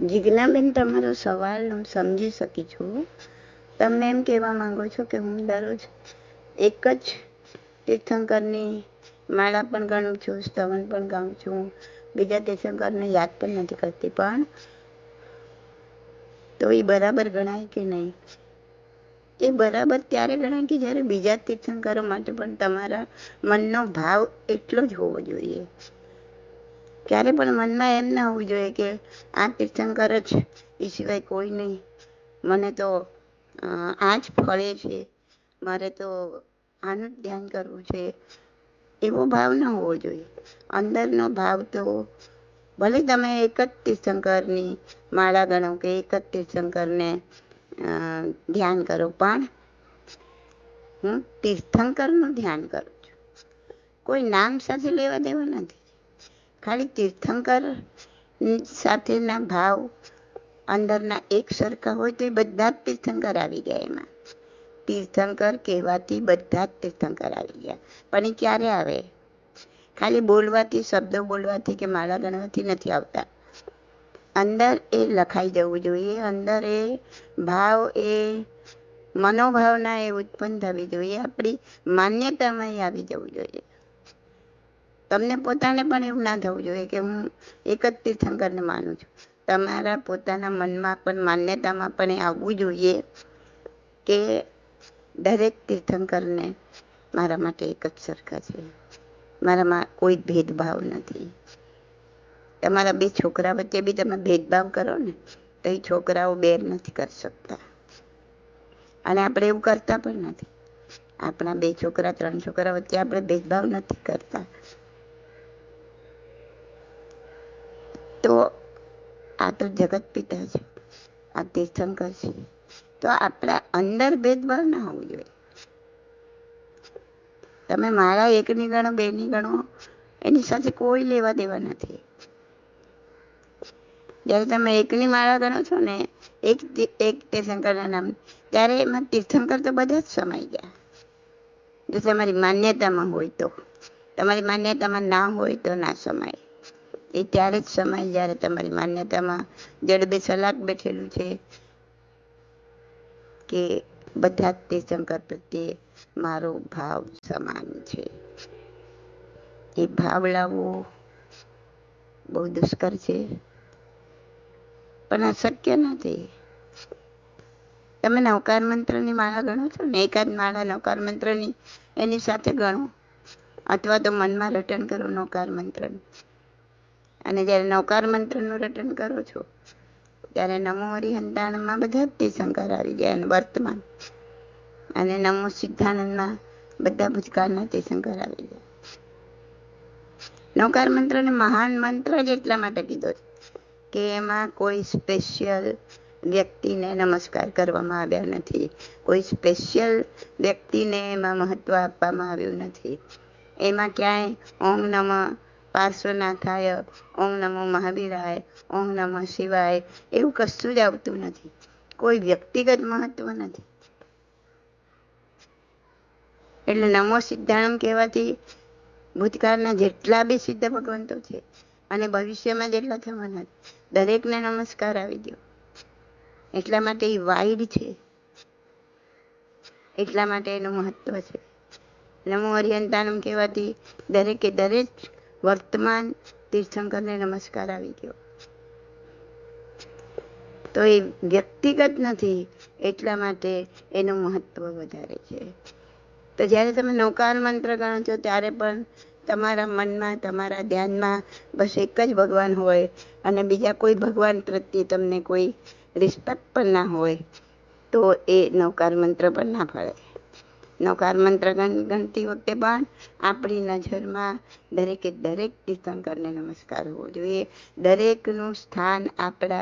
જિજ્ઞાબેન, તમારો સવાલ હું સમજી શકી છું. તમે એમ કહેવા માંગો છો કે હું દરરોજ એક જ તીર્થંકરની માળા પણ ગણું છું, સ્તવન પણ ગાઉં છું, બીજા તીર્થંકરને યાદ પણ નથી કરતી, પણ તો એ બરાબર ગણાય કે નહીં? એ બરાબર ત્યારે ગણાય કે જ્યારે બીજા તીર્થંકરો માટે પણ તમારા મનનો ભાવ એટલો જ હોવો જોઈએ. ક્યારે પણ મનમાં એમ ના હોવું જોઈએ કે આ તીર્થંકર જ, એ સિવાય કોઈ નહીં, મને તો આ જ ફળે છે, મારે તો આનું જ ધ્યાન કરવું છે, એવો ભાવ ન હોવો જોઈએ. અંદરનો ભાવ તો ભલે તમે એક જ તીર્થંકરની માળા ગણો કે એક જ તીર્થંકરને ધ્યાન કરો, પણ હું તીર્થંકરનું ધ્યાન કરું છું. કોઈ નામ સાથે લેવા દેવા નથી. ખાલી તીર્થંકર સાથેના ભાવ અંદરના એક સરખા હોય તો એ બધા જ તીર્થંકર આવી ગયા. એમાં તીર્થંકર કહેવાથી બધા જ તીર્થંકર આવી ગયા. પણ એ ક્યારે આવે? ખાલી બોલવાથી, શબ્દો બોલવાથી કે માળા ગણવાથી નથી આવતા. અંદર એ લખાઈ જવું જોઈએ. અંદર એ ભાવ, એ મનોભાવના એ ઉત્પન્ન થવી જોઈએ. આપણી માન્યતામાં એ આવી જવું જોઈએ. તમને પોતાને પણ એવું ના થવું જોઈએ કે હું એક જ તીર્થંકરને માનું છું. તમારા પોતાના મનમાં પણ, માન્યતામાં પણ એ આવવું જોઈએ કે દરેક તીર્થંકરને મારા માટે એક જ સરખા છે, મારામાં કોઈ ભેદભાવ નથી. તમારા બે છોકરા વચ્ચે બી તમે ભેદભાવ કરો ને તો એ છોકરાઓ બેર નથી કરી શકતા, અને આપણે એવું કરતા પણ નથી. આપણા 2 છોકરા 3 છોકરા વચ્ચે આપણે ભેદભાવ નથી કરતા. તો આ તો જગત પિતા છે, આ તીર્થંકર છે, તો આપણા અંદર ભેદભાવ ના હોવું જોઈએ. તમે માળા 1ની ગણો, 2ની ગણો, એની સાથે કોઈ લેવા દેવા નથી. જ્યારે તમે 1ની માળા ગણો છો ને, એક તીર્થંકરના નામ, ત્યારે એમાં તીર્થંકર તો બધા જ સમાઈ ગયા. જો તમારી માન્યતામાં હોય તો. તમારી માન્યતામાં ના હોય તો ના સમાય. એ ત્યારે જ સમાય જ્યારે તમારી માન્યતામાં જડબે સલાક બેઠેલું છે કે બધા જ તીર્થંકર પ્રત્યે મારો ભાવ સમાન છે. એ ભાવ લાવવો બહુ દુષ્કર છે, પણ અશક્ય નથી. તમે નવકાર મંત્રની માળા ગણો છો ને, એકાદ માળા નવકાર મંત્રની એની સાથે ગણો, અથવા તો મનમાં રટન કરો નવકાર મંત્રનું. અને જ્યારે નવકાર મંત્રનું રટન કરો છો ત્યારે નમો હરિહંતાણમાં બધા જ તીર્થંકર આવી ગયા વર્તમાન, અને નમો સિદ્ધાનંદમાં બધા ભૂતકાળના તીર્થંકર આવી ગયા. નવકાર મંત્રને મહાન મંત્ર જ એટલા માટે કીધો છે કે એમાં કોઈ સ્પેશિયલ વ્યક્તિને નમસ્કાર કરવામાં આવ્યા નથી, કોઈ સ્પેશિયલ વ્યક્તિને એમાં મહત્વ આપવામાં આવ્યું નથી. એમાં ક્યાંય ઓમ નમઃ પાર્શ્વનાથાય, ઓમ નમો મહાવીરાય, ઓમ નમઃ શિવાય એવું કશું જ આવતું નથી. કોઈ વ્યક્તિગત મહત્વ નથી. એટલે નમો સિદ્ધાણમ કહેવાથી ભૂતકાળના જેટલા બી સિદ્ધ ભગવંતો છે અને ભવિષ્યમાં જેટલા થવાના દરેકને નમસ્કાર આવી ગયો. એટલા માટે એ વાઇડ છે, એટલા માટે એનું મહત્વ છે. નમો હરિહંતાણમ કહેવાથી દરેકે દરેક વર્તમાન તીર્થંકરને નમસ્કાર આવી ગયો. તો એ વ્યક્તિગત નથી, એટલા માટે એનું મહત્વ વધારે છે. તો જ્યારે તમે નવકાર મંત્ર ગણો છો ત્યારે પણ તમારા મનમાં, તમારા ધ્યાનમાં બસ એક જ ભગવાન હોય, અને બીજા કોઈ ભગવાન પ્રત્યે તમને કોઈ રિસ્પેક્ટ પણ ના હોય, તો એ નવકાર મંત્ર પણ ના ફળે. નવકાર મંત્ર ગણતી વખતે પણ આપણી નજરમાં દરેકે દરેક તીર્થંકરને નમસ્કાર હોવો જોઈએ. દરેકનું સ્થાન આપણા